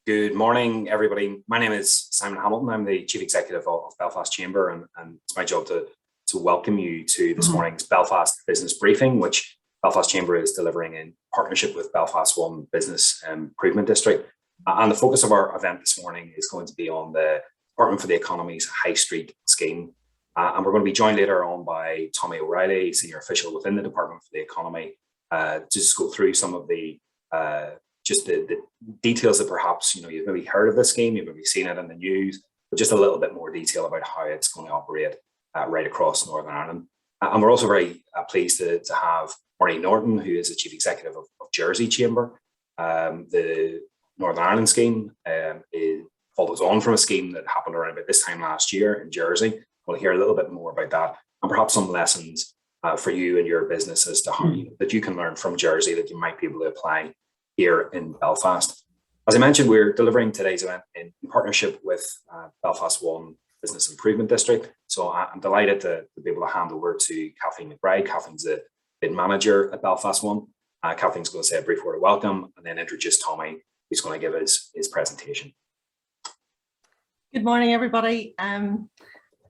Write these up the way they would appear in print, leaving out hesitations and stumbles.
Good morning, everybody. My name is Simon Hamilton. I'm the Chief Executive of Belfast Chamber, and it's my job to welcome you to this morning's Belfast Business Briefing, which Belfast Chamber is delivering in partnership with Belfast One Business Improvement District. And the focus of our event this morning is going to be on the Department for the Economy's High Street scheme. And we're going to be joined later on by Tommy O'Reilly, Senior Official within the Department for the Economy, to just go through some of the details that perhaps you've maybe heard of this scheme, you've maybe seen it in the news, but just a little bit more detail about how it's going to operate right across Northern Ireland. And we're also very pleased to have Murray Norton, who is the Chief Executive of Jersey Chamber. The Northern Ireland scheme follows on from a scheme that happened around about this time last year in Jersey. We'll hear a little bit more about that and perhaps some lessons for you and your business as to how that you can learn from Jersey that you might be able to apply here in Belfast. As I mentioned, we're delivering today's event in partnership with Belfast One Business Improvement District. So I'm delighted to be able to hand over to Kathleen McBride. Kathleen's the bid manager at Belfast One. Kathleen's going to say a brief word of welcome and then introduce Tommy, who's going to give his presentation. Good morning, everybody.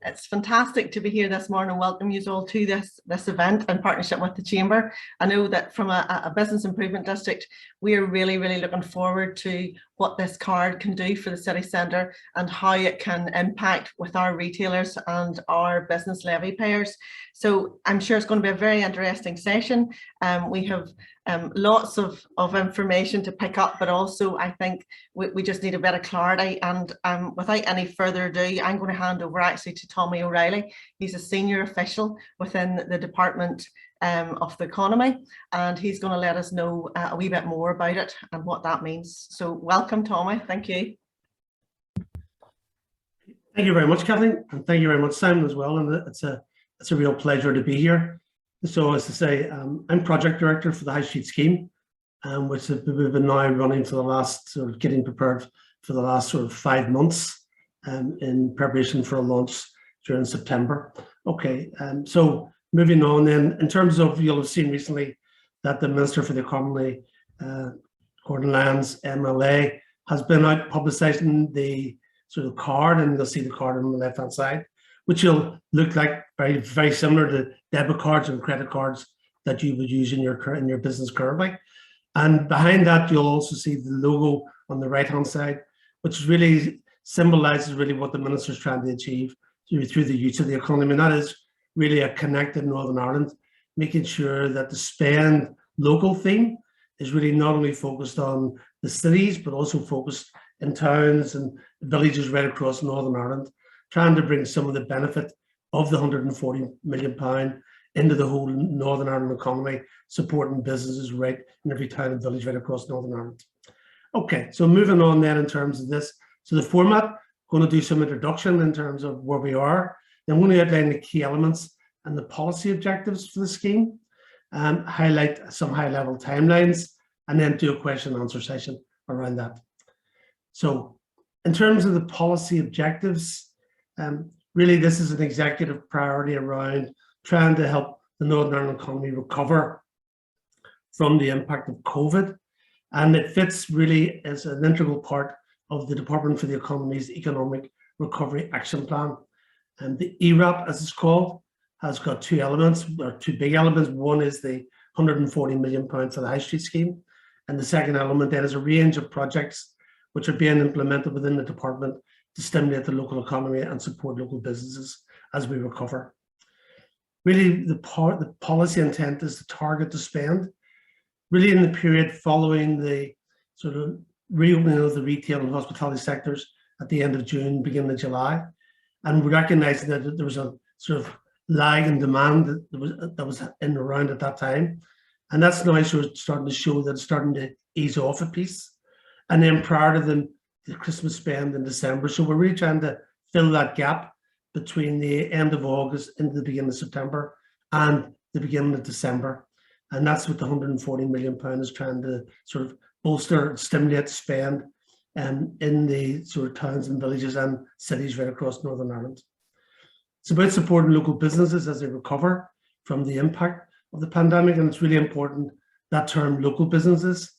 It's fantastic to be here this morning and welcome you all to this event in partnership with the Chamber. I know that from a business improvement district, we are really looking forward to what this card can do for the city centre and how it can impact with our retailers and our business levy payers. So I'm sure it's going to be a very interesting session. We have lots of information to pick up, but also I think we just need a bit of clarity. And without any further ado, I'm going to hand over actually to Tommy O'Reilly. He's a senior official within the Department of the Economy, and he's going to let us know a wee bit more about it and what that means. So welcome, Tommy. Thank you. Thank you very much, Kathleen, and thank you very much, Simon, as well. And it's a real pleasure to be here. So, as to say, I'm project director for the High Street scheme, which we've been now running for the last getting prepared for the last 5 months, in preparation for a launch during September. Okay, so moving on then, in terms of, you'll have seen recently that the Minister for the Economy, Gordon Lyons, MLA, has been out publicising the card, and you'll see the card on the left-hand side, which will look like very similar to debit cards and credit cards that you would use in your business currently. And behind that, you'll also see the logo on the right-hand side, which really symbolises what the Minister's trying to achieve through the use of the economy, and that is really a connected Northern Ireland, making sure that the spend local theme is really not only focused on the cities, but also focused in towns and villages right across Northern Ireland, trying to bring some of the benefit of the £140 million into the whole Northern Ireland economy, supporting businesses right in every town and village right across Northern Ireland. Okay, so moving on then in terms of this. So the format, going to do some introduction in terms of where we are. Then I'm going to outline the key elements and the policy objectives for the scheme, highlight some high-level timelines, and then do a question and answer session around that. So in terms of the policy objectives, really this is an executive priority around trying to help the Northern Ireland economy recover from the impact of COVID, and it fits really as an integral part of the Department for the Economy's Economic Recovery Action Plan. And the ERAP, as it's called, has got two elements, or two big elements. One is the £140 million for the High Street scheme, and the second element then is a range of projects which are being implemented within the department to stimulate the local economy and support local businesses as we recover. Really, the policy intent is to target the spend, really in the period following the reopening of the retail and hospitality sectors at the end of June, beginning of July. And we recognise that there was a lag in demand that was in and around at that time. And that's now starting to show that it's starting to ease off a piece. And then prior to the Christmas spend in December. So we're really trying to fill that gap between the end of August into the beginning of September and the beginning of December. And that's what the £140 million is trying to bolster, stimulate spend in the towns and villages and cities right across Northern Ireland. It's about supporting local businesses as they recover from the impact of the pandemic, and it's really important, that term local businesses,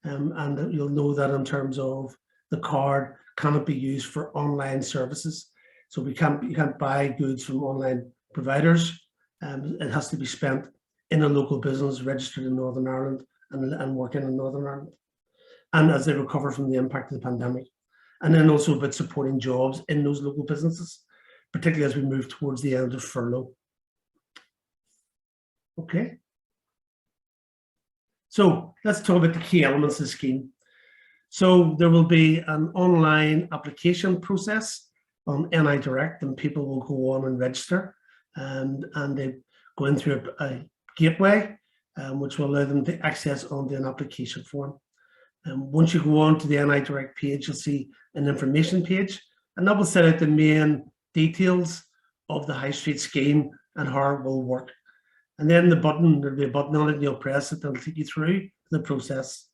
and you'll know that in terms of the card cannot be used for online services. So you can't buy goods from online providers. It has to be spent in a local business registered in Northern Ireland and working in Northern Ireland. And as they recover from the impact of the pandemic. And then also about supporting jobs in those local businesses, particularly as we move towards the end of furlough. Okay. So let's talk about the key elements of the scheme. So there will be an online application process on NI Direct, and people will go on and register, and they go in through a gateway, which will allow them to access onto an application form. Once you go on to the NI Direct page, you'll see an information page, and that will set out the main details of the high street scheme and how it will work. And then there'll be a button on it, and you'll press it, and it'll take you through the process.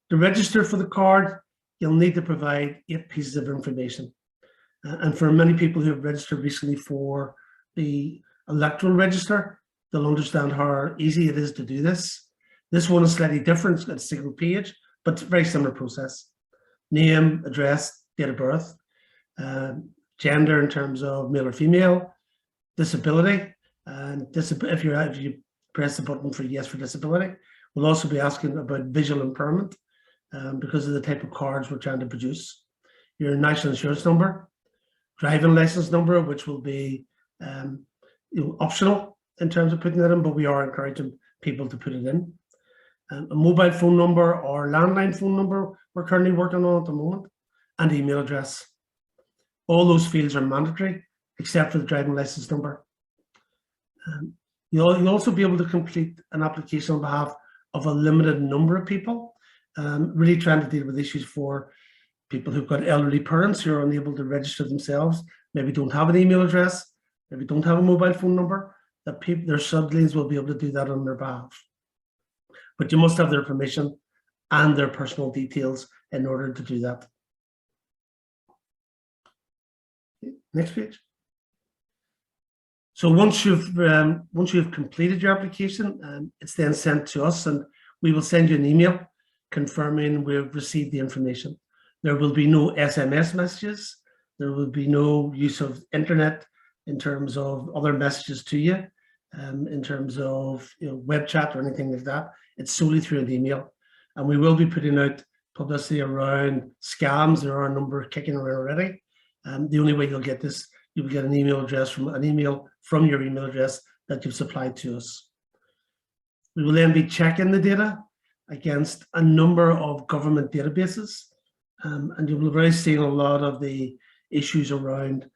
To register for the card, you'll need to provide 8 pieces of information. And for many people who have registered recently for the electoral register, they'll understand how easy it is to do this. This one is slightly different, it's got a single page, but it's a very similar process. Name, address, date of birth, gender in terms of male or female, disability, and if you press the button for yes for disability, we'll also be asking about visual impairment because of the type of cards we're trying to produce. Your national insurance number, driving license number, which will be optional in terms of putting that in, but we are encouraging people to put it in. A mobile phone number or landline phone number we're currently working on at the moment, and email address. All those fields are mandatory except for the driving license number. You'll also be able to complete an application on behalf of a limited number of people, really trying to deal with issues for people who've got elderly parents who are unable to register themselves, maybe don't have an email address, maybe don't have a mobile phone number, that their siblings will be able to do that on their behalf. But you must have their permission and their personal details in order to do that. Next page. So once you've completed your application, it's then sent to us, and we will send you an email confirming we've received the information. There will be no SMS messages. There will be no use of internet in terms of other messages to you, in terms of web chat or anything like that. It's solely through an email, and we will be putting out publicity around scams. There are a number kicking around already. The only way you'll get this, you will get an email from your email address that you've supplied to us. We will then be checking the data against a number of government databases, and you will have already seen a lot of the issues around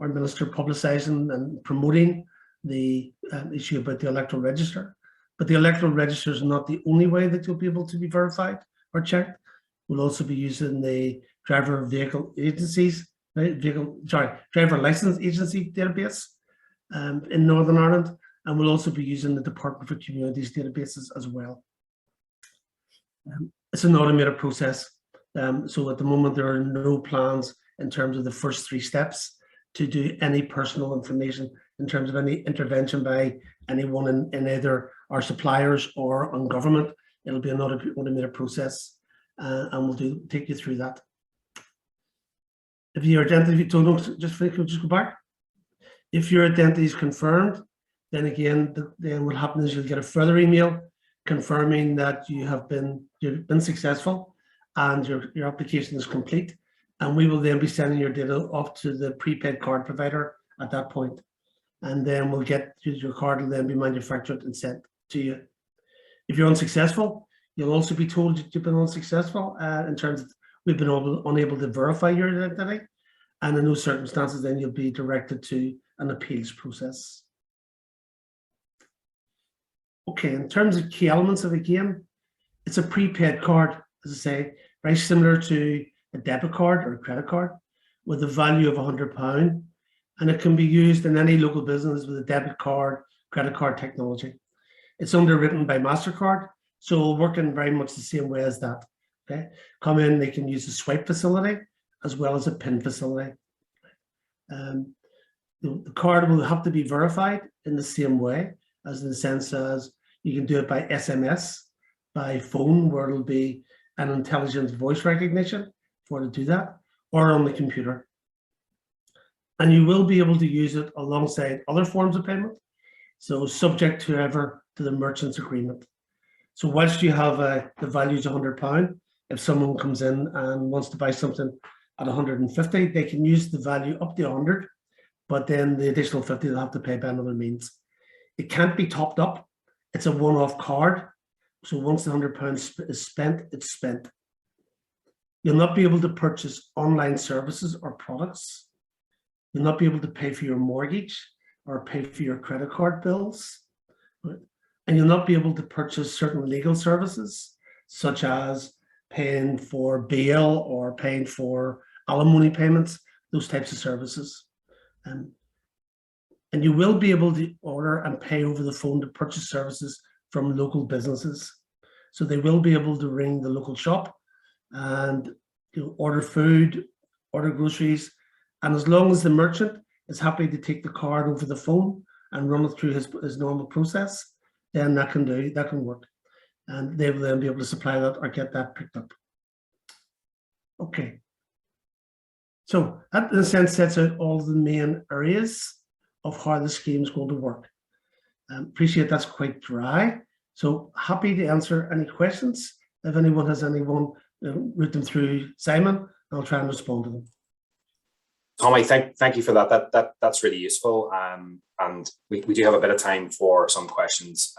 our minister publicising and promoting the issue about the electoral register. But the electoral register is not the only way that you'll be able to be verified or checked. We'll also be using the driver license agency database in Northern Ireland, and we'll also be using the Department for Communities databases as well. It's an automated process, so at the moment there are no plans in terms of the first 3 steps to do any personal information in terms of any intervention by anyone in either our suppliers or on government. It'll be an automated process, and we'll take you through that. If your identity, just go back. If your identity is confirmed, then again, then what happens is you'll get a further email confirming that you've been successful and your application is complete, and we will then be sending your data off to the prepaid card provider at that point, and then we'll get your card will then be manufactured and sent to you. If you're unsuccessful, you'll also be told that you've been unsuccessful in terms of we've been unable to verify your identity, and in those circumstances then you'll be directed to an appeals process. Okay, in terms of key elements of a game, it's a prepaid card, as I say, very similar to a debit card or a credit card with a value of £100, and it can be used in any local business with a debit card, credit card technology. It's underwritten by MasterCard, so working very much the same way as that. Okay, come in, they can use a swipe facility as well as a PIN facility. The card will have to be verified in the same way, as in the sense as you can do it by SMS, by phone, where it'll be an intelligent voice recognition for to do that, or on the computer. And you will be able to use it alongside other forms of payment, so subject to the merchant's agreement. So whilst you have the value is £100, if someone comes in and wants to buy something at 150, they can use the value up to 100, but then the additional 50 they'll have to pay by another means. It can't be topped up. It's a one-off card. So once the £100 is spent, it's spent. You'll not be able to purchase online services or products. You'll not be able to pay for your mortgage or pay for your credit card bills. Right? And you'll not be able to purchase certain legal services, such as paying for bail or paying for alimony payments, those types of services. And you will be able to order and pay over the phone to purchase services from local businesses. So they will be able to ring the local shop and order food, order groceries. And as long as the merchant is happy to take the card over the phone and run it through his normal process, then that can work. And they will then be able to supply that or get that picked up. Okay. So that in a sense sets out all the main areas of how the scheme is going to work. Appreciate that's quite dry. So happy to answer any questions. If anyone has anyone, route them through Simon, I'll try and respond to them. Tommy, thank you for that. That's really useful. And we do have a bit of time for some questions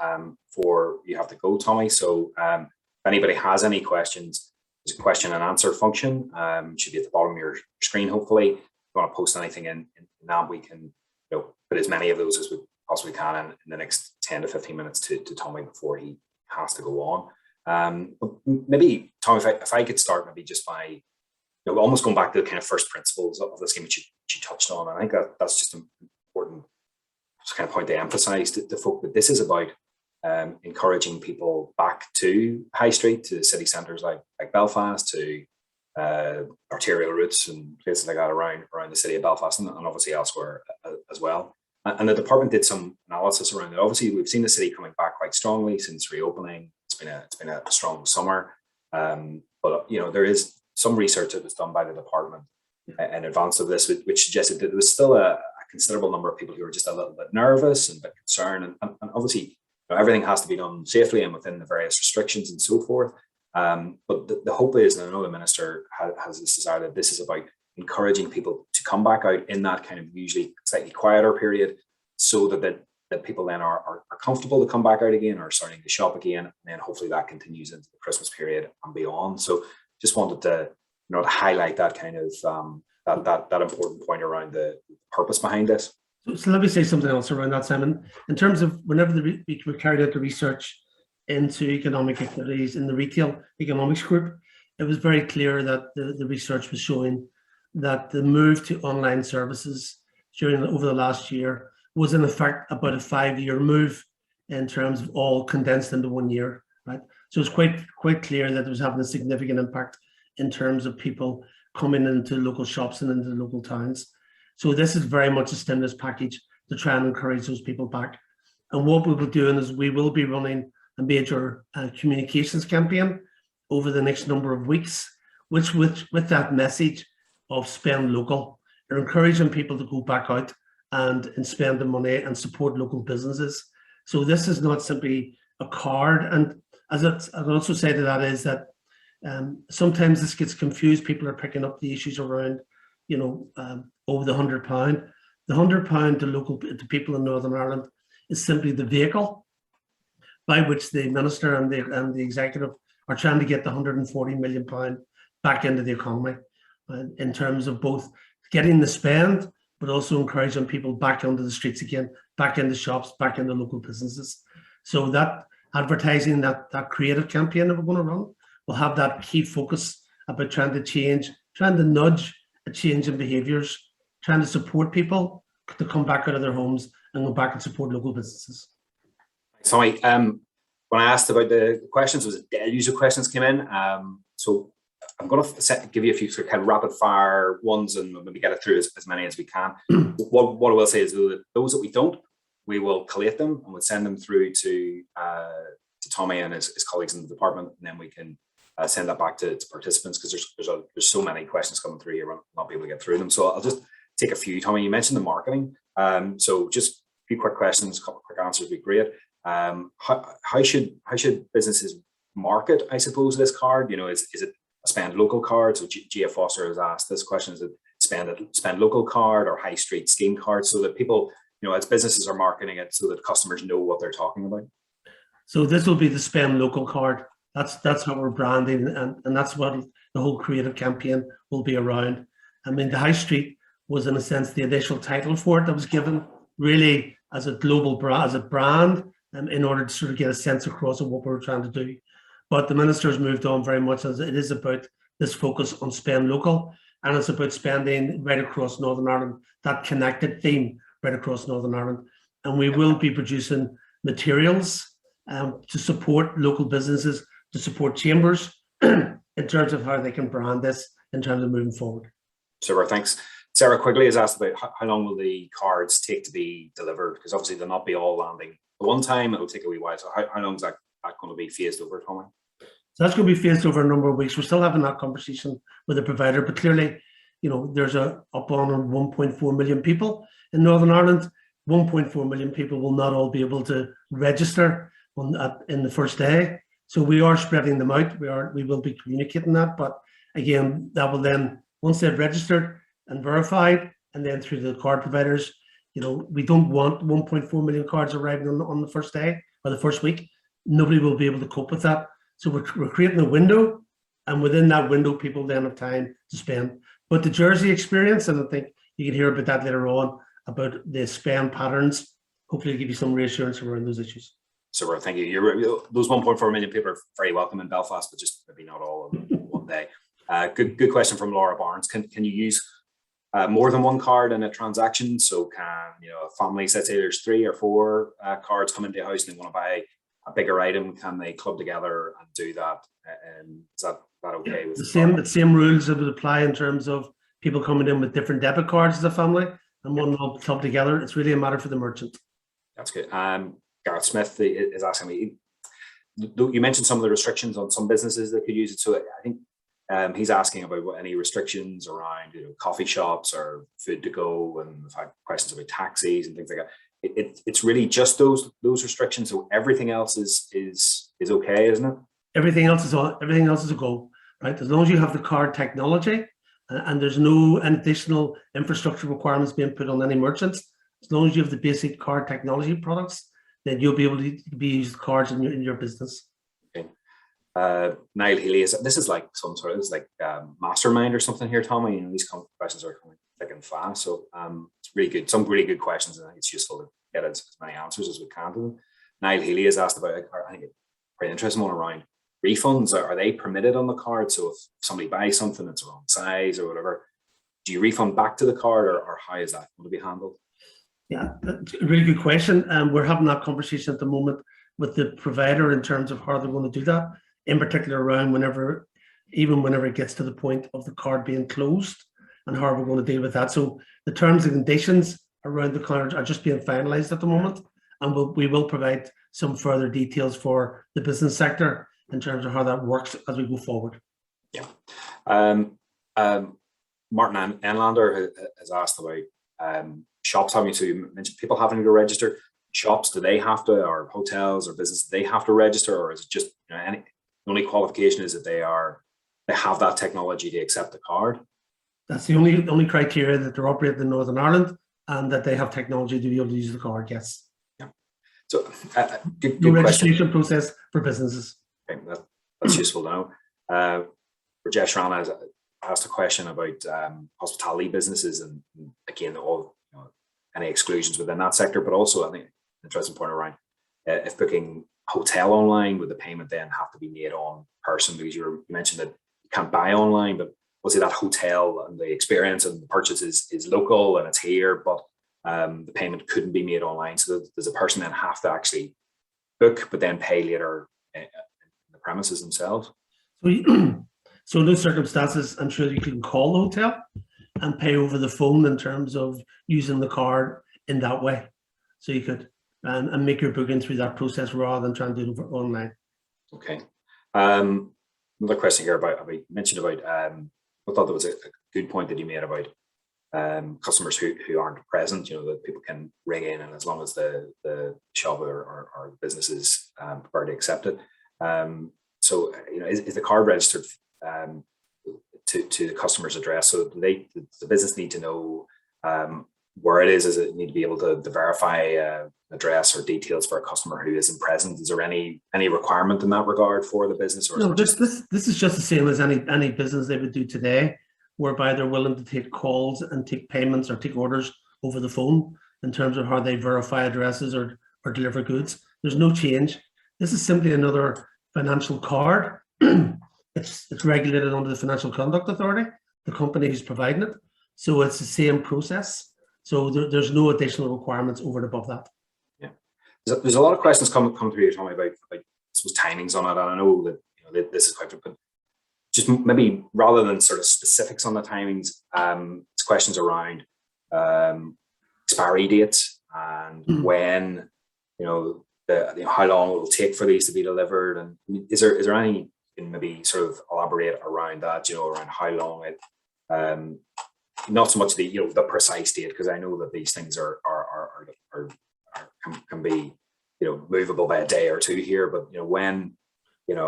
before you have to go, Tommy. So if anybody has any questions, there's a question and answer function. Should be at the bottom of your screen, hopefully. If you want to post anything in that, we can put as many of those as we possibly can in the next 10 to 15 minutes to Tommy before he has to go on. But maybe, Tommy, if I could start maybe just by almost going back to the kind of first principles of the scheme which you touched on. I think that's just an important kind of point to emphasise to folk that this is about encouraging people back to High Street, to city centres like Belfast, to arterial routes and places like that around the city of Belfast and obviously elsewhere as well. And the department did some analysis around it. Obviously, we've seen the city coming back quite strongly since reopening. It's been a strong summer, but there is some research that was done by the department in advance of this, which suggested that there was still a considerable number of people who were just a little bit nervous and a bit concerned. And obviously, everything has to be done safely and within the various restrictions and so forth. But the hope is, and I know the minister has this desire, that this is about encouraging people to come back out in that kind of usually slightly quieter period, so that people then are comfortable to come back out again or starting to shop again, and then hopefully that continues into the Christmas period and beyond. So just wanted to to highlight that kind of that important point around the purpose behind this. So let me say something else around that, Simon. In terms of whenever we carried out the research into economic activities in the retail economics group, it was very clear that the research was showing that the move to online services over the last year was in effect about a 5-year move in terms of all condensed into 1 year, right? So it's quite clear that it was having a significant impact in terms of people coming into local shops and into local towns. So this is very much a stimulus package to try and encourage those people back. And what we'll be doing is we will be running a major communications campaign over the next number of weeks, which with that message of spend local, are encouraging people to go back out and spend the money and support local businesses. So this is not simply a card. And as I'd also say to that is that sometimes this gets confused. People are picking up the issues around, over the £100. The £100 to people in Northern Ireland is simply the vehicle by which the minister and the executive are trying to get the £140 million back into the economy, in terms of both getting the spend, but also encouraging people back onto the streets again, back into shops, back into local businesses. So that advertising, that creative campaign that we're going to run, will have that key focus about trying to nudge a change in behaviours, trying to support people to come back out of their homes and go back and support local businesses. Sorry, when I asked about the questions, there was a deluge of questions came in. So I'm going to give you a few sort of kind of rapid fire ones and maybe get it through as many as we can. What I will say is that those that we don't, we will collate them and we'll send them through to Tommy and his colleagues in the department, and then we can send that back to participants, because there's so many questions coming through here, we'll not be able to get through them. So I'll just take a few. Tommy, you mentioned the marketing. So just a few quick questions, a couple of quick answers would be great. How should businesses market, I suppose, this card? You know, is it a spend local card? So Gia Foster has asked this question: is it spend local card or high street scheme card, so that people, you know, as businesses are marketing it, so that customers know what they're talking about? So this will be the spend local card. That's how we're branding, and that's what the whole creative campaign will be around. I mean, the high street was, in a sense, the initial title for it that was given, really as a global brand, as a brand, in order to sort of get a sense across of what we're trying to do. But the minister's moved on very much, as it is about this focus on spend local, and it's about spending right across Northern Ireland, that connected theme right across Northern Ireland. And we will be producing materials to support local businesses, to support chambers in terms of how they can brand this in terms of moving forward. Super, thanks. Sarah Quigley has asked about how long will the cards take to be delivered, because obviously they'll not be all landing at one time, it'll take a wee while. So how long is that going to be phased over, Tommy? So that's going to be phased over a number of weeks. We're still having that conversation with the provider, but clearly, you know, there's up on 1.4 million people in Northern Ireland. 1.4 million people will not all be able to register in the first day. So we are spreading them out. We will be communicating that, but again, that will then, once they've registered and verified, and then through the card providers, you know, we don't want 1.4 million cards arriving on the first day or the first week. Nobody will be able to cope with that. So we're creating a window, and within that window, people then have time to spend. But the Jersey experience, and I think you can hear about that later on, about the spend patterns, hopefully give you some reassurance around those issues. Super, thank you. Those 1.4 million people are very welcome in Belfast, but just maybe not all in one day. Good question from Laura Barnes. Can you use more than one card in a transaction? So can, you know, a family, say there's 3 or 4 cards come into a house and they want to buy a bigger item, can they club together and do that? And is that okay with the same rules that would apply in terms of people coming in with different debit cards as a family, and one will club together? It's really a matter for the merchant. That's good. Gareth Smith is asking me, you mentioned some of the restrictions on some businesses that could use it. So I think he's asking about any restrictions around, you know, coffee shops or food to go, and we've had questions about taxis and things like that. It's really just those restrictions. So everything else is okay, isn't it? Everything else is a go, right? As long as you have the card technology and there's no additional infrastructure requirements being put on any merchants, as long as you have the basic card technology products, then you'll be able to use cards in your business. Okay. Niall Healy, this is like some sort of, it's like mastermind or something here, Tommy. You know, these questions are coming thick and fast, so it's really good. Some really good questions, and I think it's useful to get as many answers as we can to them. Niall Healy has asked about, I think, a pretty interesting one around refunds. Are they permitted on the card? So if somebody buys something that's the wrong size or whatever, do you refund back to the card, or how is that going to be handled? Yeah, that's a really good question. We're having that conversation at the moment with the provider in terms of how they're going to do that, in particular around whenever it gets to the point of the card being closed, and how we're going to deal with that. So the terms and conditions around the card are just being finalized at the moment, and we will provide some further details for the business sector in terms of how that works as we go forward. Yeah. Martin Enlander has asked about shops having to, you mentioned people having to register. Shops, do they have to, or hotels or businesses, do they have to register, or is it just, you know, the only qualification is that they have that technology to accept the card? That's the only criteria, that they're operating in Northern Ireland and that they have technology to be able to use the card. Yes. Yeah. So good registration process for businesses. Okay, that's useful to know. Rajesh Rana has asked a question about hospitality businesses, and again, all, you know, any exclusions within that sector, but also I think an interesting point around if booking hotel online, would the payment then have to be made on person? Because you mentioned that you can't buy online, but we'll say that hotel and the experience and the purchase is local and it's here, but the payment couldn't be made online. So does a person then have to actually book, but then pay later in the premises themselves? So in those circumstances, I'm sure you can call the hotel and pay over the phone in terms of using the card in that way. So you could and make your booking through that process rather than trying to do it online. Okay. another question here about you mentioned about I thought that was a good point that you made about customers who aren't present, that people can ring in, and as long as the shop or business is prepared to accept it. So is the card registered to the customer's address? So does the business need to know where it is? Does it need to be able to verify address or details for a customer who isn't present? Is there any requirement in that regard for the business? Or no, this is just the same as any business they would do today, whereby they're willing to take calls and take payments or take orders over the phone in terms of how they verify addresses or deliver goods. There's no change. This is simply another financial card. It's regulated under the Financial Conduct Authority, the company who's providing it. So it's the same process. So there's no additional requirements over and above that. Yeah, there's a lot of questions come through here, Tommy, about I suppose timings on it, and I know that this is quite different. Just maybe rather than sort of specifics on the timings, it's questions around expiry dates and when, how long it will take for these to be delivered, and is there any, you can maybe sort of elaborate around that, around how long it, not so much the precise date, because I know that these things can be movable by a day or two here, but when,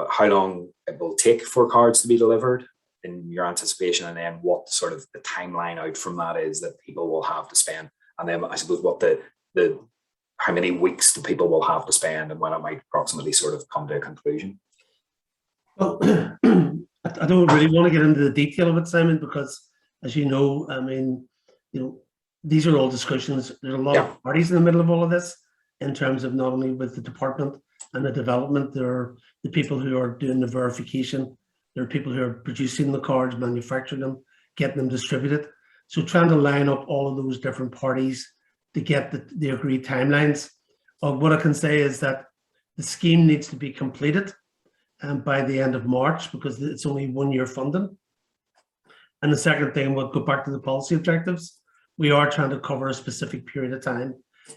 how long it will take for cards to be delivered in your anticipation, and then what sort of the timeline out from that is that people will have to spend, and then I suppose what the how many weeks the people will have to spend, and when it might approximately sort of come to a conclusion. Well, I don't really want to get into the detail of it, Simon, because as you know, I mean, these are all discussions. There's a lot of parties in the middle of all of this, in terms of not only with the department and the development, there are the people who are doing the verification, there are people who are producing the cards, manufacturing them, getting them distributed. So trying to line up all of those different parties to get the agreed timelines. What I can say is that the scheme needs to be completed by the end of March, because it's only 1 year funding. And the second thing, we'll go back to the policy objectives. We are trying to cover a specific period of time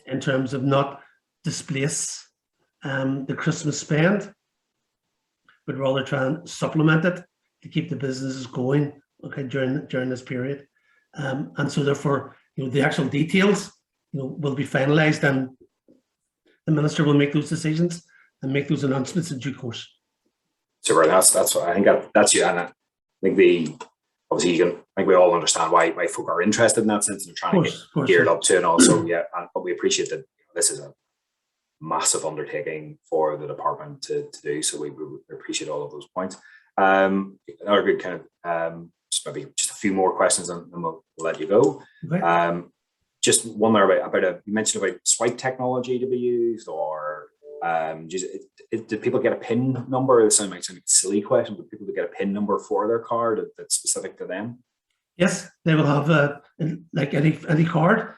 in terms of not displace the Christmas spend, but rather try and supplement it to keep the businesses going, during this period. And so therefore, the actual details, will be finalized, and the minister will make those decisions and make those announcements in due course. Super. That's what I think. That's you, and I think obviously I think we all understand why folk are interested in that sense and trying to get geared up to, and also but we appreciate that this is a massive undertaking for the department to do. So we appreciate all of those points. Another good kind of just maybe just a few more questions, and we'll let you go. Okay. Just one there about you mentioned about swipe technology to be used, or did people get a PIN number? It sounds like a silly question, but people to get a PIN number for their card that's specific to them. Yes, they will have like any card.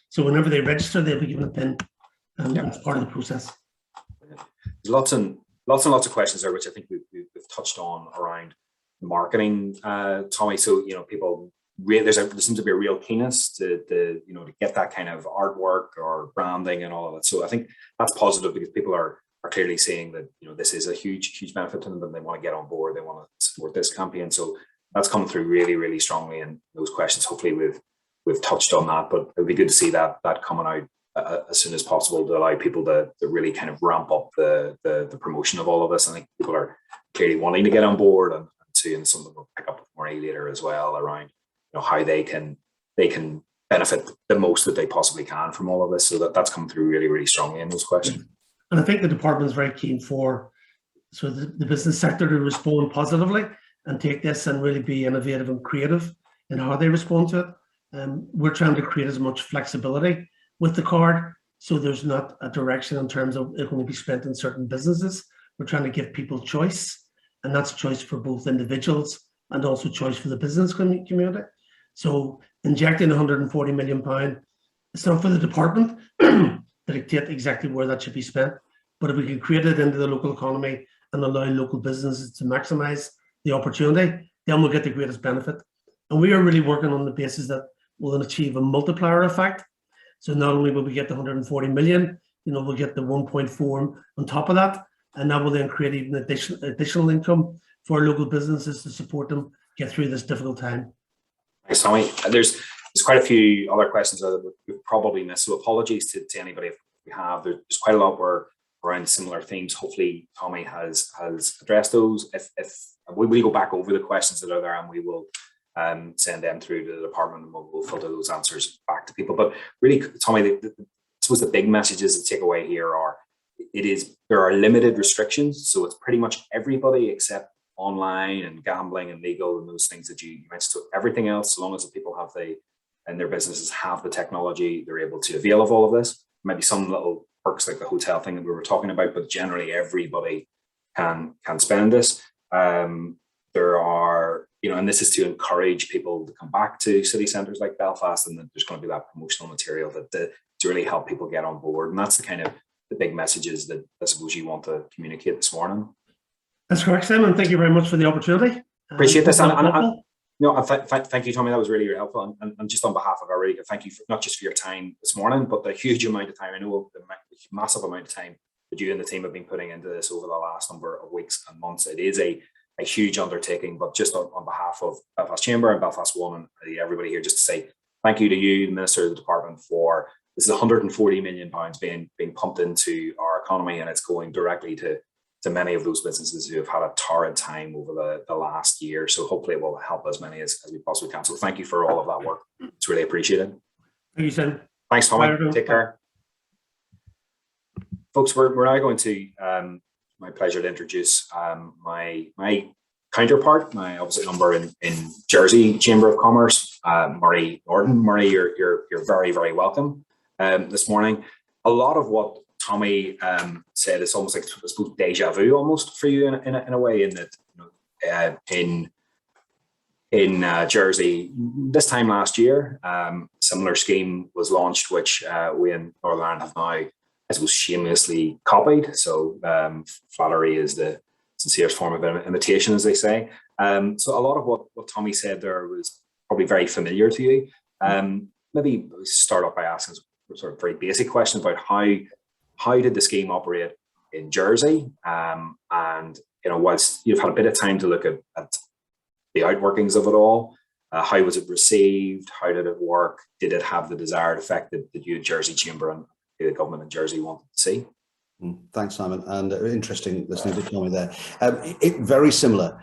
So whenever they register, they'll be given a PIN, and it's part of the process. There's lots and lots of questions there, which I think we've touched on around marketing, Tommy. So people. There seems to be a real keenness to get that kind of artwork or branding and all of that. So I think that's positive, because people are clearly seeing that this is a huge benefit to them, and they want to get on board. They want to support this campaign. So that's come through really strongly in those questions. Hopefully we've touched on that, but it'd be good to see that coming out as soon as possible to allow people to really kind of ramp up the promotion of all of this. I think people are clearly wanting to get on board, and seeing some of them will pick up with Murray later as well around how they can benefit the most that they possibly can from all of this. So that's come through really strongly in those questions. And I think the department is very keen for the business sector to respond positively and take this and really be innovative and creative in how they respond to it. We're trying to create as much flexibility with the card, so there's not a direction in terms of it going to be spent in certain businesses. We're trying to give people choice, and that's choice for both individuals and also choice for the business community. So injecting £140 million, it's not for the department to dictate exactly where that should be spent, but if we can create it into the local economy and allow local businesses to maximise the opportunity, then we'll get the greatest benefit. And we are really working on the basis that we'll achieve a multiplier effect. So not only will we get the 140 million, we'll get the 1.4 on top of that. and that will then create even additional income for local businesses to support them get through this difficult time. Thanks, Tommy. There's quite a few other questions that we've probably missed, so apologies to anybody if we have. There's quite a lot around similar themes. Hopefully, Tommy has addressed those. If we will go back over the questions that are there, and we will send them through to the department, and we'll filter those answers back to people. But really, Tommy, I suppose the big messages to take away here are: there are limited restrictions, so it's pretty much everybody except online and gambling and legal and those things that you mentioned. So everything else, so long as the people and their businesses have the technology, they're able to avail of all of this. Maybe some little perks like the hotel thing that we were talking about, but generally everybody can spend this. There are, and this is to encourage people to come back to city centres like Belfast, and then there's going to be that promotional material to really help people get on board. And that's the kind of the big messages that I suppose you want to communicate this morning. That's correct, Simon. Thank you very much for the opportunity. Appreciate this. Thank you, Tommy. That was really, really helpful. And just on behalf of our radio, thank you not just for your time this morning, but the huge amount of time. I know the massive amount of time that you and the team have been putting into this over the last number of weeks and months. It is a huge undertaking, but just on behalf of Belfast Chamber and Belfast One and everybody here, just to say thank you to you, the Minister of the Department, for this is £140 million being pumped into our economy, and it's going directly to many of those businesses who have had a torrid time over the last year. So hopefully it will help as many as we possibly can. So thank you for all of that work. It's really appreciated. Thank you, Sam. Thanks, Tommy. Take care. Folks, we're now going to, my pleasure to introduce my counterpart, my opposite number in Jersey Chamber of Commerce, Murray Norton. Murray, you're very, very welcome this morning. A lot of what Tommy said is almost like, I suppose, deja vu almost for you in a way, in that in Jersey this time last year, similar scheme was launched, which we in Northern Ireland have now, I suppose, shamelessly copied. So flattery is the sincerest form of imitation, as they say. So a lot of what Tommy said there was probably very familiar to you. Maybe start off by asking sort of very basic question about how did the scheme operate in Jersey? And whilst you've had a bit of time to look at the outworkings of it all, how was it received? How did it work? Did it have the desired effect that you at Jersey Chamber and the government in Jersey wanted to see? Thanks, Simon. And interesting listening to Tommy there. It very similar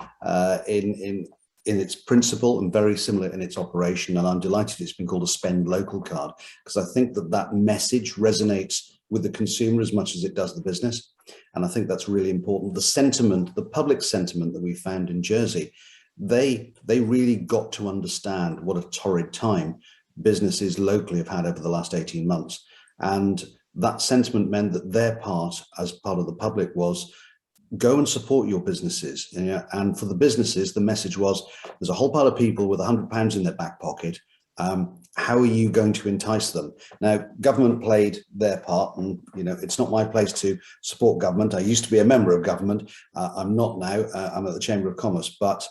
in its principle and very similar in its operation. And I'm delighted it's been called a spend local card, because I think that message resonates with the consumer as much as it does the business. And I think that's really important. The sentiment, the public sentiment that we found in Jersey, they really got to understand what a torrid time businesses locally have had over the last 18 months. And that sentiment meant that their part, as part of the public, was go and support your businesses. And for the businesses, the message was, there's a whole pile of people with £100 in their back pocket. How are you going to entice them? Now, government played their part, and it's not my place to support government. I used to be a member of government. I'm not now. I'm at the Chamber of Commerce, but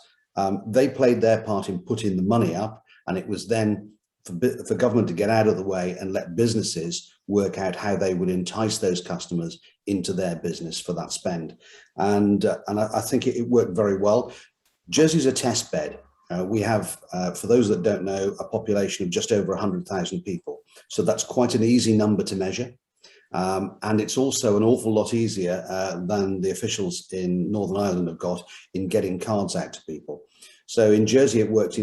they played their part in putting the money up, and it was then for government to get out of the way and let businesses work out how they would entice those customers into their business for that spend. And I think it worked very well. Jersey's a test bed. We have, for those that don't know, a population of just over 100,000 people. So that's quite an easy number to measure. And it's also an awful lot easier than the officials in Northern Ireland have got in getting cards out to people. So in Jersey, it worked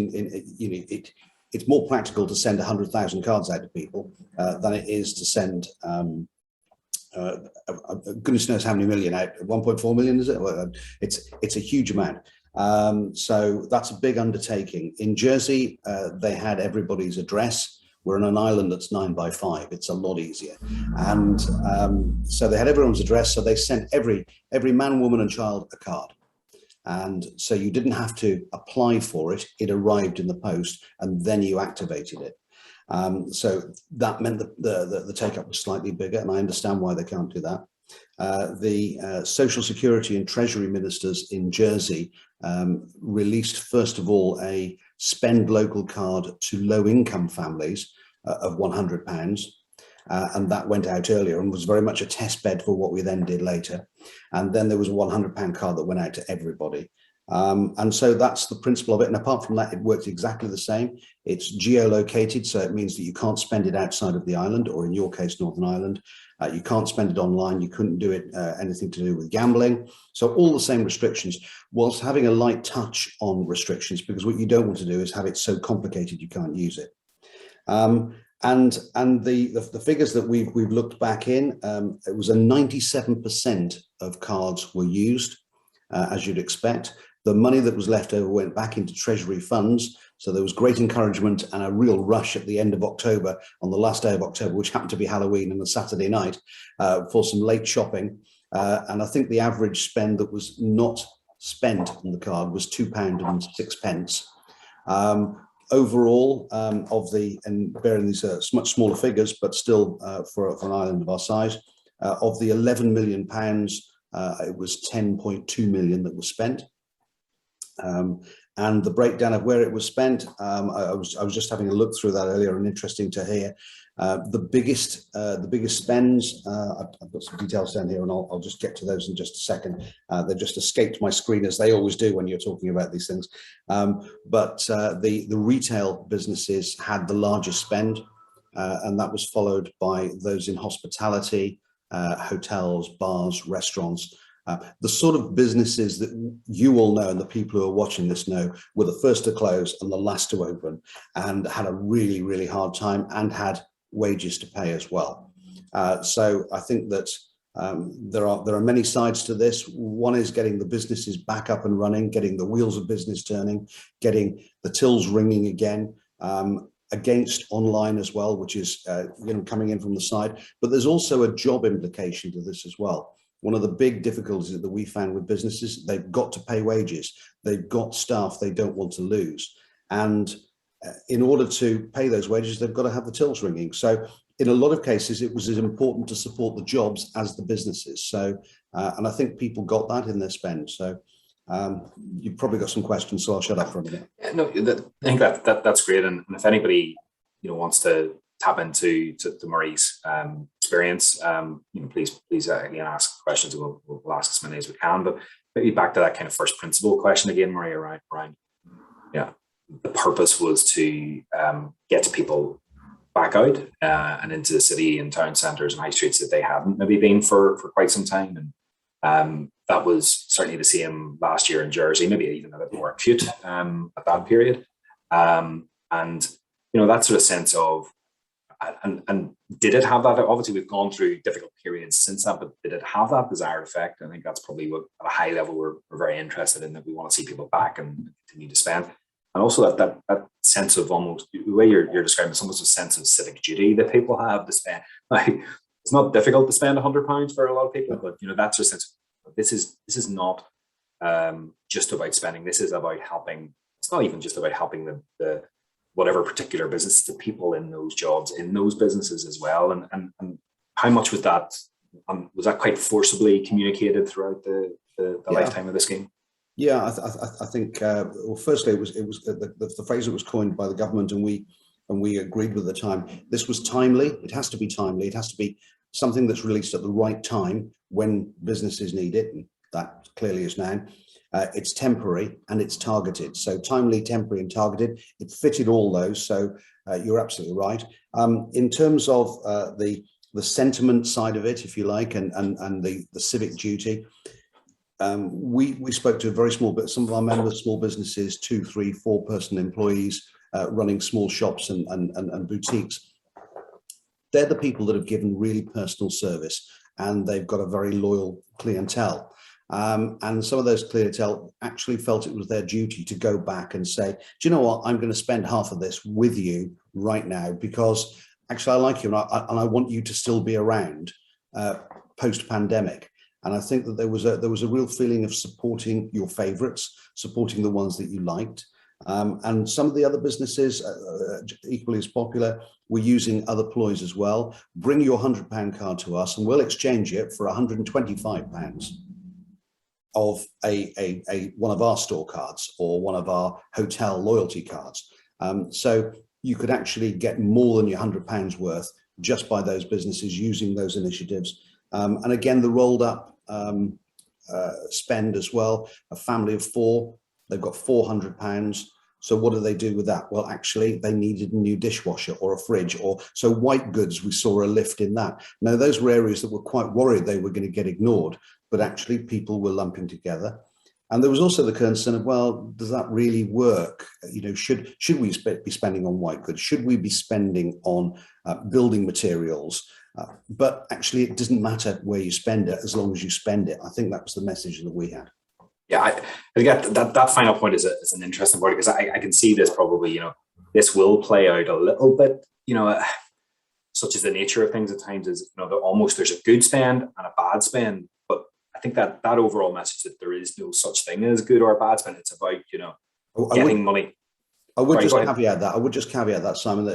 it's more practical to send 100,000 cards out to people than it is to send, goodness knows how many million out, 1.4 million, is it? Well, it's a huge amount. So that's a big undertaking. In Jersey, they had everybody's address. We're on an island that's 9 by 5. It's a lot easier. And so they had everyone's address. So they sent every man, woman and child a card. And so you didn't have to apply for it. It arrived in the post and then you activated it. So that meant that the take-up was slightly bigger, and I understand why they can't do that. The Social Security and Treasury ministers in Jersey released, first of all, a spend local card to low-income families of £100. and that went out earlier and was very much a test bed for what we then did later. And then there was a £100 card that went out to everybody. And so that's the principle of it. And apart from that, it works exactly the same. It's geolocated, so it means that you can't spend it outside of the island, or in your case, Northern Ireland. You can't spend it online. You couldn't do it anything to do with gambling. So all the same restrictions, whilst having a light touch on restrictions, because what you don't want to do is have it so complicated you can't use it. And the figures that we've looked back in, it was a 97% of cards were used, as you'd expect. The money that was left over went back into treasury funds. So there was great encouragement and a real rush at the end of October, on the last day of October, which happened to be Halloween and a Saturday night, for some late shopping. And I think the average spend that was not spent on the card was £2.06. Overall, and bearing these much smaller figures, but still for an island of our size, of the £11 million, it was 10.2 million that was spent. And the breakdown of where it was spent, I was just having a look through that earlier, and interesting to hear the biggest spends. I've got some details down here, and I'll just get to those in just a second. They just escaped my screen, as they always do when you're talking about these things. But the retail businesses had the largest spend, and that was followed by those in hospitality, hotels, bars, restaurants. The sort of businesses that you all know, and the people who are watching this know, were the first to close and the last to open, and had a really, really hard time, and had wages to pay as well. So I think that there are many sides to this. One is getting the businesses back up and running, getting the wheels of business turning, getting the tills ringing again, against online as well, which is coming in from the side. But there's also a job implication to this as well. One of the big difficulties that we found with businesses, they've got to pay wages. They've got staff they don't want to lose. And in order to pay those wages, they've got to have the tills ringing. So in a lot of cases, it was as important to support the jobs as the businesses. So, and I think people got that in their spend. So you've probably got some questions, so I'll shut up for a minute. Yeah, no, I think that's great. And if anybody wants to tap into Murray's experience, please again ask questions, and we'll ask as many as we can. But maybe back to that kind of first principle question again, Murray, around the purpose was to get people back out and into the city and town centres and high streets that they hadn't maybe been for quite some time. And that was certainly the same last year in Jersey, maybe even a bit more acute at that period. And that sort of sense of, and did it have that? Obviously, we've gone through difficult periods since that, but did it have that desired effect? I think that's probably what, at a high level, we're very interested in, that we want to see people back and continue to spend. And also that sense of, almost the way you're describing, it's almost a sense of civic duty that people have to spend. Like, it's not difficult to spend £100 for a lot of people, but that's a sense of, this is not just about spending. This is about helping. It's not even just about helping the whatever particular business, the people in those jobs, in those businesses as well. And how much was that quite forcibly communicated throughout the lifetime of the scheme? Yeah, I think, well, firstly, it was the phrase that was coined by the government, and we agreed with the time. This was timely. It has to be timely. It has to be something that's released at the right time when businesses need it, and that clearly is now. It's temporary and it's targeted. So timely, temporary, and targeted. It fitted all those. So you're absolutely right. In terms of the sentiment side of it, if you like, and the civic duty, we spoke to a very small bit. Some of our members, small businesses, 2, 3, 4 person employees running small shops and boutiques. They're the people that have given really personal service, and they've got a very loyal clientele. And some of those clientele actually felt it was their duty to go back and say, do you know what, I'm going to spend half of this with you right now, because actually I like you, and I want you to still be around post-pandemic. And I think that there was a real feeling of supporting your favourites, supporting the ones that you liked. And some of the other businesses, equally as popular, were using other ploys as well. Bring your £100 card to us and we'll exchange it for £125 of one of our store cards or one of our hotel loyalty cards. So you could actually get more than your £100 worth just by those businesses using those initiatives. And again, the rolled up spend as well. A family of 4, they've got £400. So what do they do with that? Well, actually, they needed a new dishwasher or a fridge, or so white goods, we saw a lift in that. Now, those were areas that were quite worried they were going to get ignored, but actually people were lumping together. And there was also the concern of, well, does that really work? You know, should we be spending on white goods? Should we be spending on building materials? But actually, it doesn't matter where you spend it as long as you spend it. I think that was the message that we had. Yeah, I think that final point is an interesting point, because I can see this probably, this will play out a little bit, such as the nature of things at times is, there's a good spend and a bad spend. But I think that overall message that there is no such thing as good or bad spend. It's about, getting money. I would just caveat that, Simon,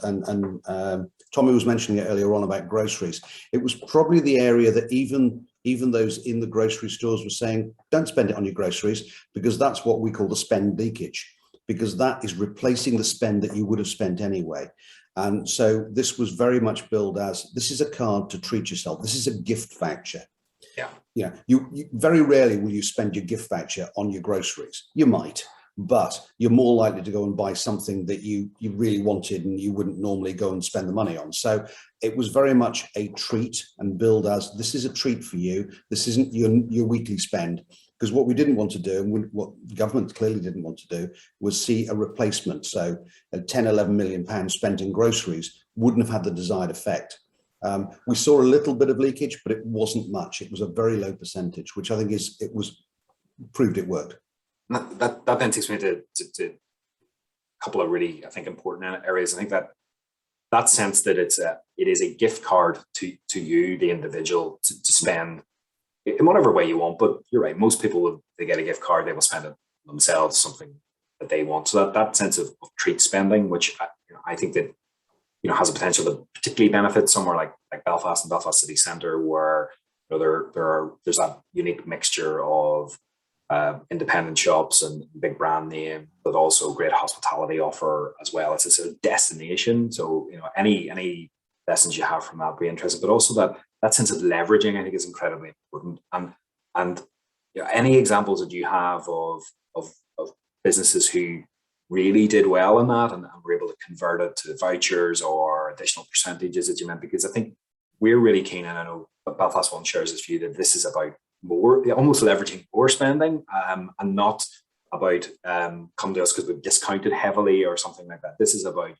and Tommy was mentioning it earlier on about groceries. It was probably the area that even those in the grocery stores were saying, don't spend it on your groceries, because that's what we call the spend leakage, because that is replacing the spend that you would have spent anyway. And so this was very much billed as, this is a card to treat yourself. This is a gift voucher. Yeah. You very rarely will you spend your gift voucher on your groceries. You might, but you're more likely to go and buy something that you really wanted and you wouldn't normally go and spend the money on. So it was very much a treat and billed as, this is a treat for you. This isn't your weekly spend. Because what we didn't want to do, and what the government clearly didn't want to do, was see a replacement. So a 10, 11 million pounds spent in groceries wouldn't have had the desired effect. We saw a little bit of leakage, but it wasn't much. It was a very low percentage, which I think proved it worked. That then takes me to a couple of really, I think, important areas. I think that sense that it is a gift card to you, the individual, to spend in whatever way you want. But you're right, most people, they get a gift card, they will spend it themselves, something that they want. So that sense of treat spending, which I think that has a potential to particularly benefit somewhere like Belfast and Belfast City Centre, where there's that unique mixture of independent shops and big brand name, but also great hospitality offer as well. It's a sort of destination. So any lessons you have from that would be interesting, but also that sense of leveraging, I think, is incredibly important. And any examples that you have of businesses who really did well in that and were able to convert it to vouchers or additional percentages that you meant, because I think we're really keen, and I know Belfast One shares this view, that this is about more, almost leveraging more spending, and not about come to us because we've discounted heavily or something like that. This is about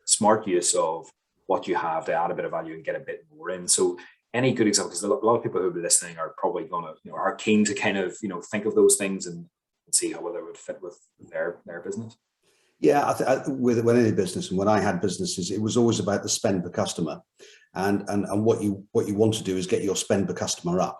smart use of what you have to add a bit of value and get a bit more in. So any good example, because a lot of people who are listening are probably going to, are keen to kind of, think of those things and see how whether it would fit with their business. Yeah, with any business, and when I had businesses, it was always about the spend per customer, and what you want to do is get your spend per customer up,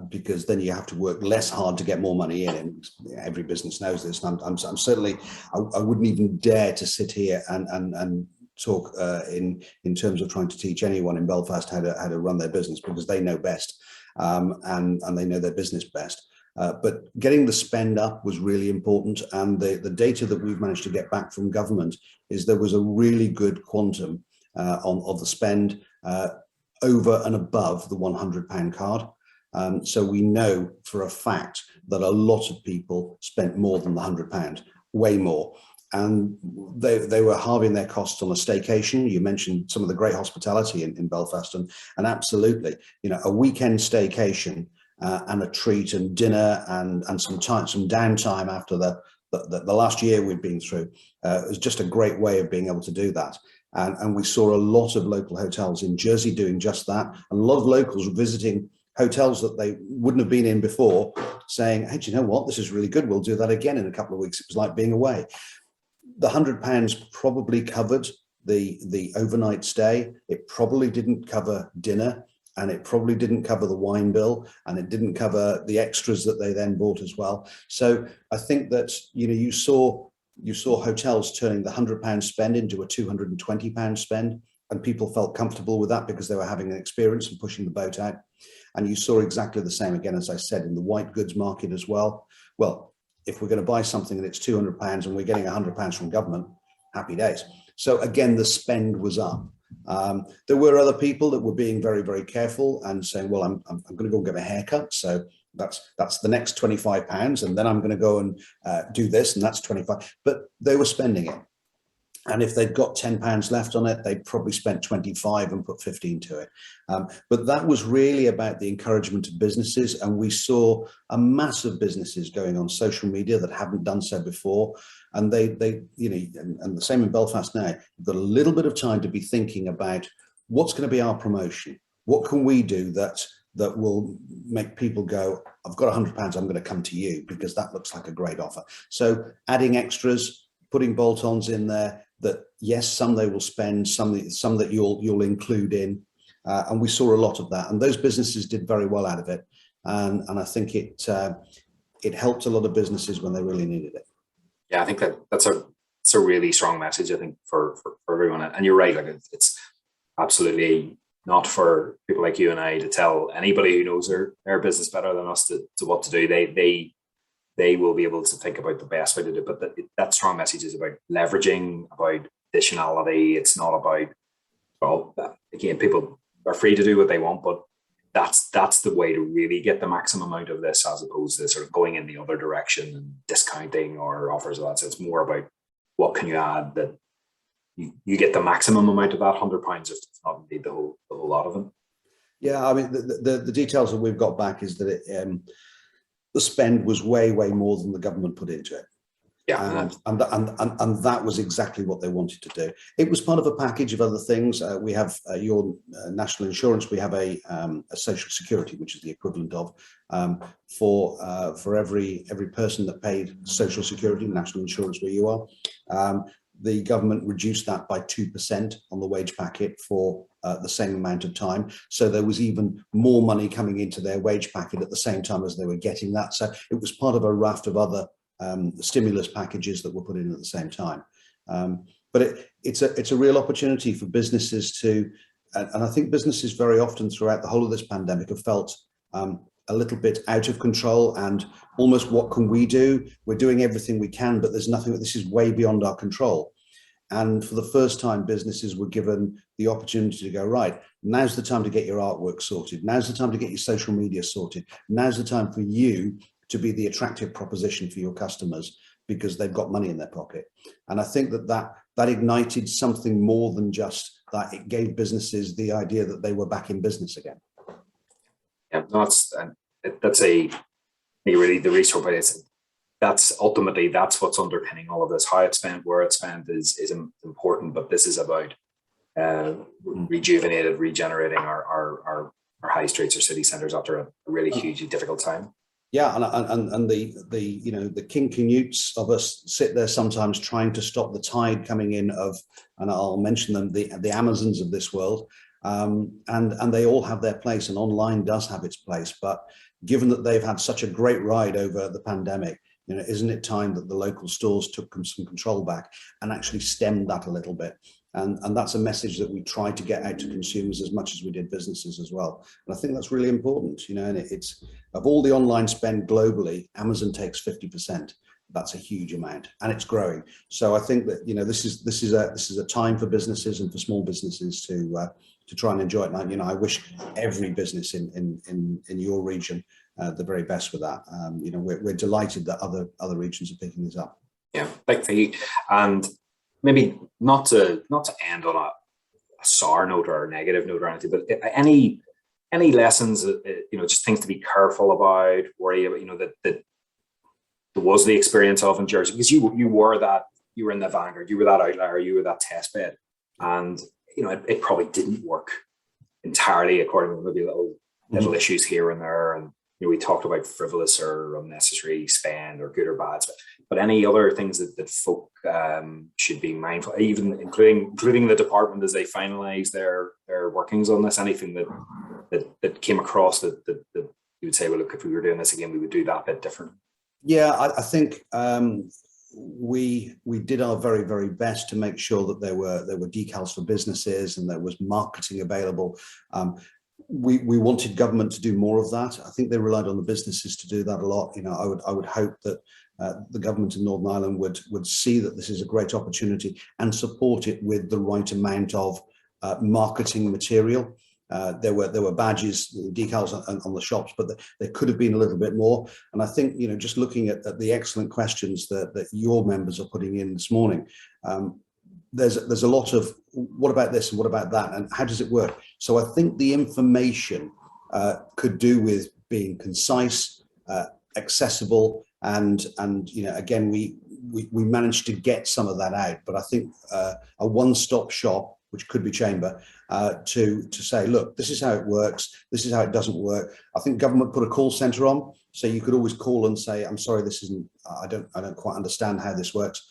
because then you have to work less hard to get more money in. And every business knows this. And I'm certainly, I wouldn't even dare to sit here and talk in terms of trying to teach anyone in Belfast how to run their business, because they know best, and they know their business best. But getting the spend up was really important, and the data that we've managed to get back from government is there was a really good quantum of the spend over and above the £100 card. So we know for a fact that a lot of people spent more than the £100, way more. And they were halving their costs on a staycation. You mentioned some of the great hospitality in Belfast, and absolutely, a weekend staycation and a treat and dinner and some downtime after the last year we've been through. It was just a great way of being able to do that. And we saw a lot of local hotels in Jersey doing just that. And a lot of locals visiting hotels that they wouldn't have been in before, saying, hey, do you know what? This is really good. We'll do that again in a couple of weeks. It was like being away. The £100 probably covered the overnight stay. It probably didn't cover dinner, and it probably didn't cover the wine bill, and it didn't cover the extras that they then bought as well. So I think that you saw hotels turning the £100 spend into a £220 spend, and people felt comfortable with that because they were having an experience and pushing the boat out. And you saw exactly the same again, as I said, in the white goods market as well. Well, if we're going to buy something and it's £200 and we're getting £100 from government, happy days. So again, the spend was up. There were other people that were being very, very careful and saying, well, I'm going to go and get a haircut. So that's the next £25. And then I'm going to go and do this, and that's 25. But they were spending it. And if they'd got £10 left on it, they'd probably spent 25 and put 15 to it. But that was really about the encouragement of businesses. And we saw a mass of businesses going on social media that haven't done so before. And they and the same in Belfast now, you've got a little bit of time to be thinking about what's going to be our promotion. What can we do that will make people go, I've got £100, I'm going to come to you because that looks like a great offer. So adding extras, putting bolt-ons in there that, yes, some they will spend, some that you'll include in. And we saw a lot of that. And those businesses did very well out of it. And I think it helped a lot of businesses when they really needed it. Yeah, I think that's a really strong message, I think, for everyone. And you're right, like it's absolutely not for people like you and I to tell anybody who knows their business better than us to what to do. They will be able to think about the best way to do it. But that strong message is about leveraging, about additionality. It's not about, well, again, people are free to do what they want, but that's the way to really get the maximum out of this, as opposed to sort of going in the other direction and discounting or offers of that. So it's more about what can you add that you get the maximum amount of that £100, if not indeed the whole lot of them. Yeah, I mean, the details that we've got back is that the spend was way more than the government put into it. Yeah, and that was exactly what they wanted to do. It was part of a package of other things. We have your national insurance. We have a social security, which is the equivalent of for every person that paid social security, national insurance where you are. The government reduced that by 2% on the wage packet for the same amount of time. So there was even more money coming into their wage packet at the same time as they were getting that. So it was part of a raft of other stimulus packages that were put in at the same time. But it's a real opportunity for businesses to, and I think businesses very often throughout the whole of this pandemic have felt a little bit out of control and almost, what can we do? We're doing everything we can, but there's nothing, this is way beyond our control. And for the first time, businesses were given the opportunity to go, right, now's the time to get your artwork sorted. Now's the time to get your social media sorted. Now's the time for you to be the attractive proposition for your customers because they've got money in their pocket. And I think that ignited something more than just that. It gave businesses the idea that they were back in business again. Yeah, no, that's really the research, but that's ultimately what's underpinning all of this. How it's spent, where it's spent is important, but this is about regenerating our high streets or city centres after a really hugely difficult time. Yeah, and the King Canutes of us sit there sometimes trying to stop the tide coming in of, and I'll mention them, the Amazons of this world. And they all have their place, and online does have its place. But given that they've had such a great ride over the pandemic, isn't it time that the local stores took some control back and actually stemmed that a little bit? And that's a message that we tried to get out to consumers as much as we did businesses as well. And I think that's really important, and it's, of all the online spend globally, Amazon takes 50%. That's a huge amount, and it's growing. So I think that this is a time for businesses and for small businesses to try and enjoy it. And I wish every business in your region the very best with that. We're delighted that other regions are picking this up. Yeah, thank you. And maybe not to end on a sour note or a negative note or anything, but any lessons, just things to be careful about, worry about, that there was the experience of in Jersey, because you were in the vanguard, you were that outlier, you were that test bed, and it probably didn't work entirely according to maybe little issues here and there. And we talked about frivolous or unnecessary spend or good or bad, but any other things that folk should be mindful, even including the department as they finalise their workings on this, anything that came across that you would say, well, look, if we were doing this again, we would do that bit different. Yeah, I think we did our very, very best to make sure that there were decals for businesses and there was marketing available. We wanted government to do more of that. I think they relied on the businesses to do that a lot. I would hope that the government in Northern Ireland would see that this is a great opportunity and support it with the right amount of marketing material. There were badges, decals on the shops, but there could have been a little bit more. And I think, you know, just looking at the excellent questions that your members are putting in this morning, there's a lot of what about this and what about that and how does it work? So I think the information could do with being concise, accessible, and you know, again, we managed to get some of that out. But I think a one-stop shop, which could be Chamber, to say, look, this is how it works, this is how it doesn't work. I think government put a call centre on, so you could always call and say, I'm sorry, this isn't, I don't quite understand how this works.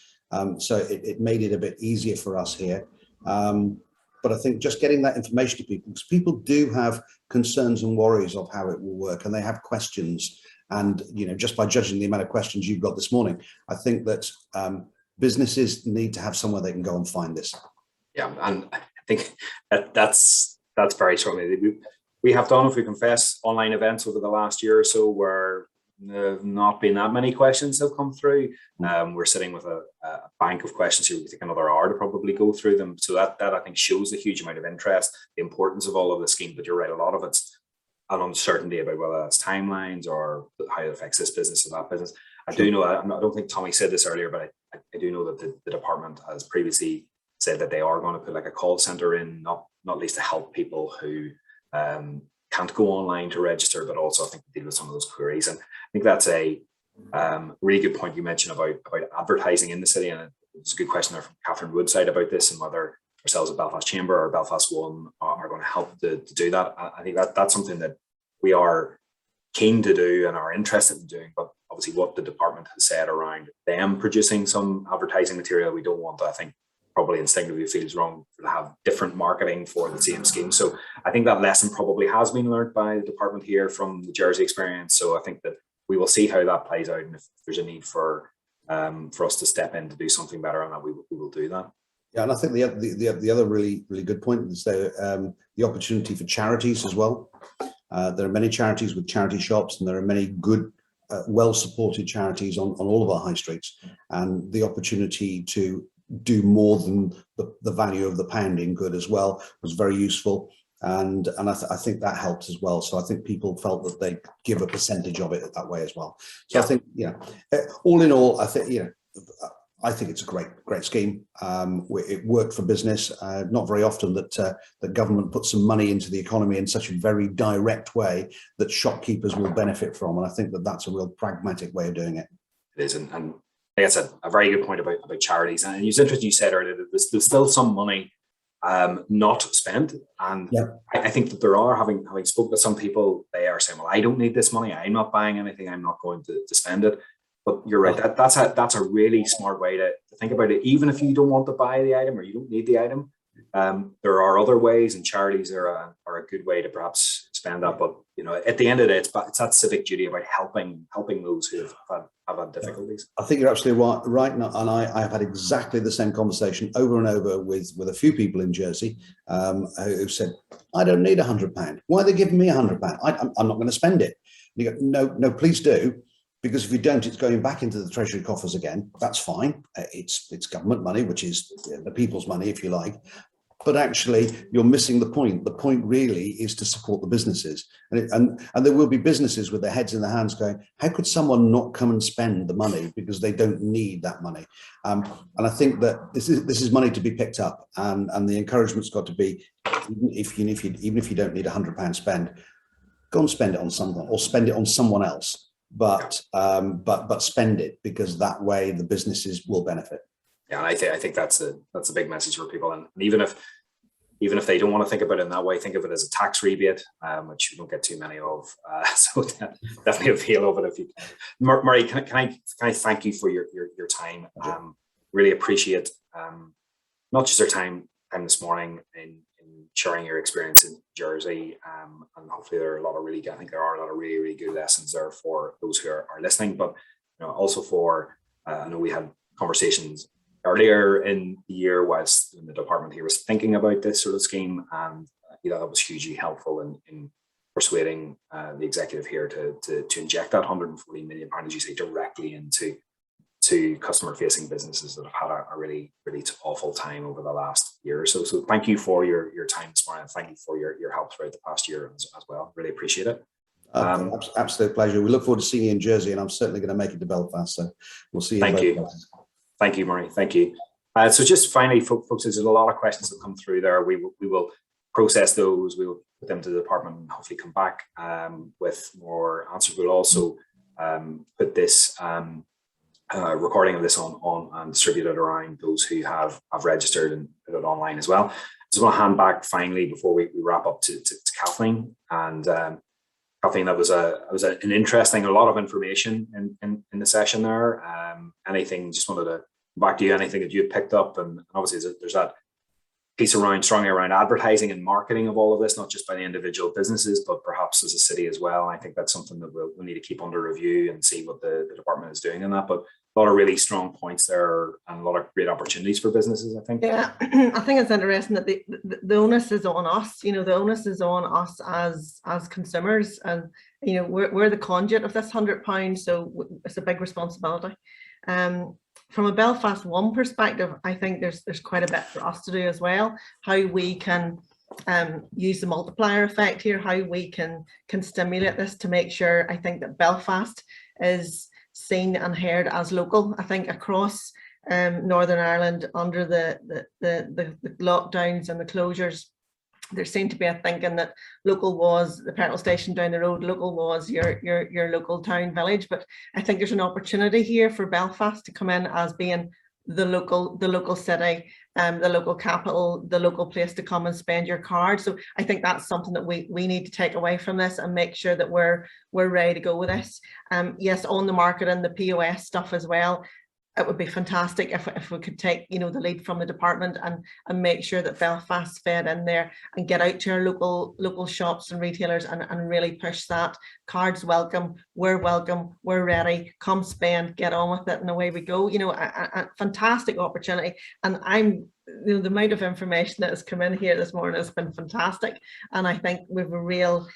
So it made it a bit easier for us here. But I think just getting that information to people, because people do have concerns and worries of how it will work, and they have questions. And, you know, just by judging the amount of questions you've got this morning, I think that businesses need to have somewhere they can go and find this. Yeah, and I think that's very strong. We have done, if we confess, online events over the last year or so where there have not been that many questions have come through. We're sitting with a bank of questions here. We take another hour to probably go through them. So that I think shows the huge amount of interest, the importance of all of the scheme. But you're right, a lot of it's an uncertainty about whether that's timelines or how it affects this business or that business. I do know, I don't think Tommy said this earlier, but I do know that the department has previously said that they are going to put like a call center in, not least to help people who can't go online to register, but also I think to deal with some of those queries. And I think that's a really good point you mentioned about advertising in the city. And it's a good question there from Catherine Woodside about this and whether ourselves at Belfast Chamber or Belfast One are going to help to do that. I think that's something that we are keen to do and are interested in doing, but obviously what the department has said around them producing some advertising material, we don't want to, I think, probably instinctively feels wrong to have different marketing for the same scheme. So I think that lesson probably has been learned by the department here from the Jersey experience. So I think that we will see how that plays out, and if there's a need for us to step in to do something better on that, we will do that. Yeah, and I think the other really good point is the opportunity for charities as well. There are many charities with charity shops, and there are many good, well-supported charities on all of our high streets, and the opportunity to do more than the value of the pound in good as well was very useful, and I think that helped as well. So I think people felt that they give a percentage of it that way as well. So yeah. I think, you know, all in all, I think, you know, I think it's a great scheme. It worked for business. Not very often that the government puts some money into the economy in such a very direct way that shopkeepers will benefit from, and I think that that's a real pragmatic way of doing it. It is, and I guess a very good point about charities. And it's interesting you said earlier that there's still some money not spent, and yeah. I think that there are, having spoken to some people, they are saying, well, I don't need this money, I'm not buying anything, I'm not going to spend it. But you're right, that's a really smart way to think about it. Even if you don't want to buy the item or you don't need the item, there are other ways, and charities are a good way to perhaps spend that. But you know, at the end of the day, it's that civic duty about helping those who have had difficulties. I think you're absolutely right, and I have had exactly the same conversation over and over with a few people in Jersey who said, I don't need £100. Why are they giving me £100? I'm not going to spend it. And you go, no, please do. Because if you don't, it's going back into the Treasury coffers again. That's fine. It's government money, which is the people's money, if you like. But actually, you're missing the point. The point really is to support the businesses. And there will be businesses with their heads in their hands going, how could someone not come and spend the money because they don't need that money? And I think that this is money to be picked up. And the encouragement's got to be, even if you don't need £100 spend, go and spend it on someone or spend it on someone else. But spend it, because that way the businesses will benefit. Yeah, and I think that's a big message for people. And even if they don't want to think about it in that way, think of it as a tax rebate, which you don't get too many of. So definitely avail of it if you can. Murray, can I thank you for your time? Really appreciate not just your time this morning in sharing your experience in Jersey, and hopefully there are a lot of really good lessons there for those who are listening. But you know, also for I know we had conversations earlier in the year whilst the department here was thinking about this sort of scheme, and you know, that was hugely helpful in persuading the executive here to inject that £140 million, as you say, directly into to customer-facing businesses that have had a really, really awful time over the last year or so. So thank you for your time this morning. Thank you for your help throughout the past year as well. Really appreciate it. Absolute pleasure. We look forward to seeing you in Jersey, and I'm certainly going to make it to Belfast. So we'll see you. Thank you. Thank you, Murray. Thank you. So just finally, folks, there's a lot of questions that come through there. We will process those. We will put them to the department and hopefully come back with more answers. We'll also put this recording of this on and distribute it around those who have registered and put it online as well. So I want to hand back finally before we wrap up to Kathleen. And Kathleen, that was an interesting, a lot of information in the session there. Anything, just wanted to go back to you, anything that you had picked up, and obviously there's that piece strongly around advertising and marketing of all of this, not just by the individual businesses, but perhaps as a city as well. I think that's something that we'll need to keep under review and see what the department is doing in that. But a lot of really strong points there and a lot of great opportunities for businesses, I think. Yeah, I think it's interesting that the onus is on us. You know, the onus is on us as consumers, and you know we're the conduit of this £100, so it's a big responsibility. From a Belfast One perspective, I think there's quite a bit for us to do as well. How we can use the multiplier effect here, how we can stimulate this to make sure, I think, that Belfast is seen and heard as local. I think across Northern Ireland, under the lockdowns and the closures, there seemed to be a thinking that local was the petrol station down the road, local was your local town village. But I think there's an opportunity here for Belfast to come in as being the local city, the local capital, the local place to come and spend your card. So I think that's something that we need to take away from this and make sure that we're ready to go with this. Yes, on the market and the POS stuff as well. It would be fantastic if we could take, you know, the lead from the department and make sure that Belfast fed in there and get out to our local shops and retailers and really push that. Cards welcome, we're ready, come spend, get on with it, and away we go. You know, a fantastic opportunity. And you know, the amount of information that has come in here this morning has been fantastic. And I think we have a real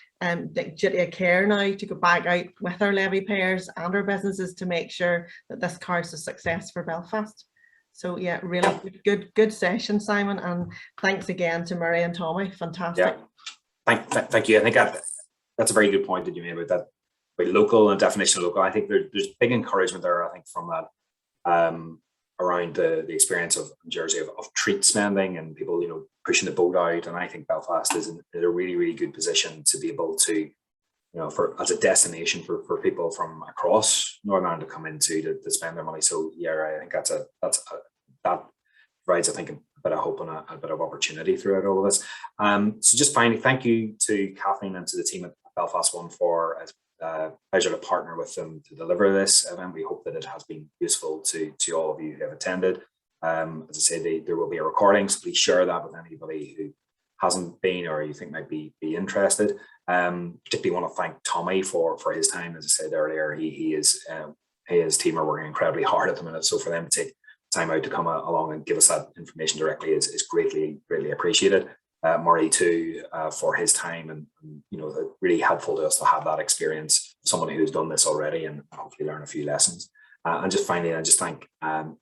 duty of care now to go back out with our levy payers and our businesses to make sure that this card's a success for Belfast. So yeah, really good session, Simon, and thanks again to Murray and Tommy. Fantastic. Yeah, thank you. I think that's a very good point that you made about that, about local and definition of local. I think there's big encouragement there, I think, from that around the experience of Jersey of treat spending and people, you know, pushing the boat out. And I think Belfast is in a really, really good position to be able to, you know, as a destination for people from across Northern Ireland to come into to spend their money. So yeah, I think that provides, I think, a bit of hope and a bit of opportunity throughout all of this. So just finally, thank you to Kathleen and to the team at Belfast One for pleasure to partner with them to deliver this event. We hope that it has been useful to all of you who have attended. As I say, there will be a recording, so please share that with anybody who hasn't been or you think might be interested. Particularly want to thank Tommy for his time. As I said earlier, he his team are working incredibly hard at the minute, so for them to take time out to come along and give us that information directly is greatly appreciated. Murray too, for his time and you know, really helpful to us to have that experience, someone who's done this already and hopefully learn a few lessons. And just finally, I just thank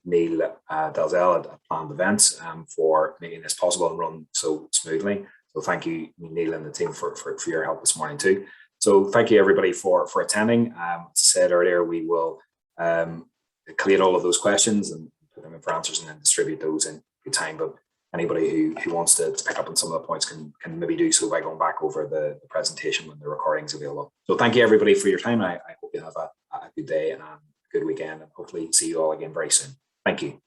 Neil Dalzell at Planned Events for making this possible and run so smoothly. So thank you, Neil and the team for your help this morning too. So thank you everybody for attending. As I said earlier, we will collate all of those questions and put them in for answers and then distribute those in good time. But anybody who wants to pick up on some of the points can maybe do so by going back over the presentation when the recording's available. So thank you everybody for your time. I hope you have a good day and a good weekend, and hopefully see you all again very soon. Thank you.